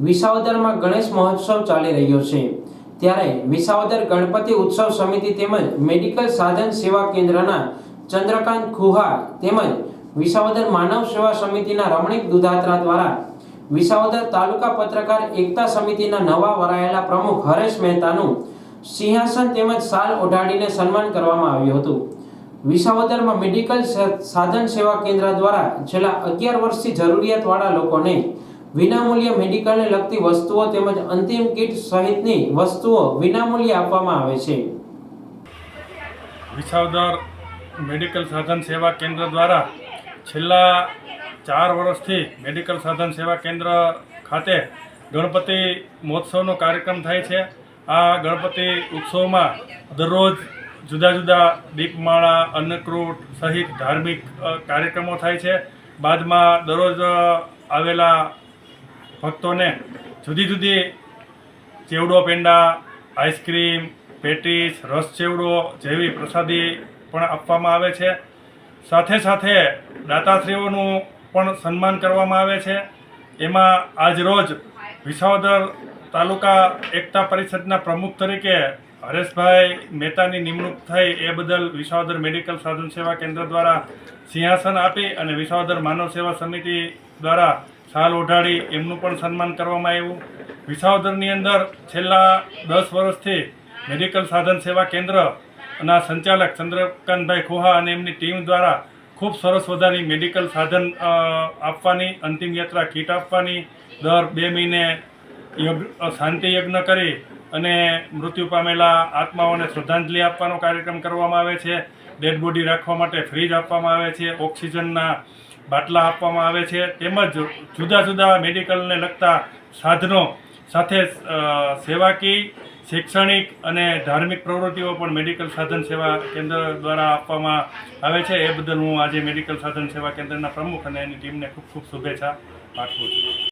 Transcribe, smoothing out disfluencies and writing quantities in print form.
વિસાવદરમાં ગણેશ મહોત્સવ ચાલી રહ્યો છે ત્યારે વિસાવદર ગણપતિ ઉત્સવ સમિતિ તેમજ મેડિકલ સાધન સેવા કેન્દ્રના ચંદ્રકાંત ખુહા તેમજ વિસાવદર માનવ સેવા સમિતિના રમણીક દુધાત્રા દ્વારા વિસાવદર તાલુકા પત્રકાર એકતા સમિતિના નવા વરાયેલા પ્રમુખ હરેશ મહેતાનું સિંહાસન તેમજ શાલ ઓઢાડીને સન્માન કરવામાં આવ્યું હતું। વિસાવદરમાં મેડિકલ સાધન સેવા કેન્દ્ર દ્વારા છેલ્લા 11 વર્ષથી જરૂરિયાતવાળા લોકોને વિનામૂલ્યે મેડિકલને લગતી વસ્તુઓ તેમજ અંતિમ કીટ સહિતની વસ્તુઓ વિનામૂલ્યે આપવામાં આવે છે। વિસાવદર મેડિકલ સાધન સેવા કેન્દ્ર દ્વારા છેલ્લા 4 વર્ષથી મેડિકલ સાધન સેવા કેન્દ્ર ખાતે ગણપતિ મહોત્સવનો કાર્યક્રમ થાય છે। આ ગણપતિ ઉત્સવમાં દરરોજ જુદા જુદા દીપમાળા, અન્નકૂટ સહિત ધાર્મિક કાર્યક્રમો થાય છે। બાદમાં દરરોજ આવેલા ભક્તોને જુદી જુદી ચેવડો પેંડા, આઈસ્ક્રીમ, પેટીસ, રસ ચેવડો જેવી પ્રસાદી પણ આપવામાં આવે છે। સાથે સાથે દાતાશ્રીઓનું પણ સન્માન કરવામાં આવે છે। એમાં આજ રોજ વિસાવદર તાલુકા એકતા પરિષદના પ્રમુખ તરીકે હરેશભાઈ મહેતાની નિમણૂક થઈ એ બદલ વિસાવદર મેડિકલ સાધન સેવા કેન્દ્ર દ્વારા સિંહાસન આપી અને વિસાવદર માનવ સેવા સમિતિ દ્વારા શાલ ઓઢાડી એમનું પણ સન્માન કરવામાં આવ્યું। વિસાવદરની અંદર છેલ્લા 10 વર્ષથી મેડિકલ સાધન સેવા કેન્દ્રના સંચાલક ચંદ્રકાંતભાઈ ખુહા અને એમની ટીમ દ્વારા ખૂબ સરસ મજાની મેડિકલ સાધન આપવાની, અંતિમ યાત્રા કીટ આપવાની, દર 2 મહિને શાંતિ યજ્ઞ કરી અને મૃત્યુ પામેલા આત્માઓને શ્રદ્ધાંજલિ આપવાનો કાર્યક્રમ કરવામાં આવે છે। ડેડ બોડી રાખવા માટે ફ્રીજ આપવામાં આવે છે, ઓક્સિજનના બાટલા આપવામાં આવે છે, તેમજ જુદા જુદા મેડિકલને લગતા સાધનો સાથે સેવાકીય, શૈક્ષણિક અને ધાર્મિક પ્રવૃત્તિઓ પણ મેડિકલ સાધન સેવા કેન્દ્ર દ્વારા આપવામાં આવે છે। એ બદલ હું આજે મેડિકલ સાધન સેવા કેન્દ્રના પ્રમુખ અને એની ટીમને ખૂબ ખૂબ શુભેચ્છા પાઠવું છું।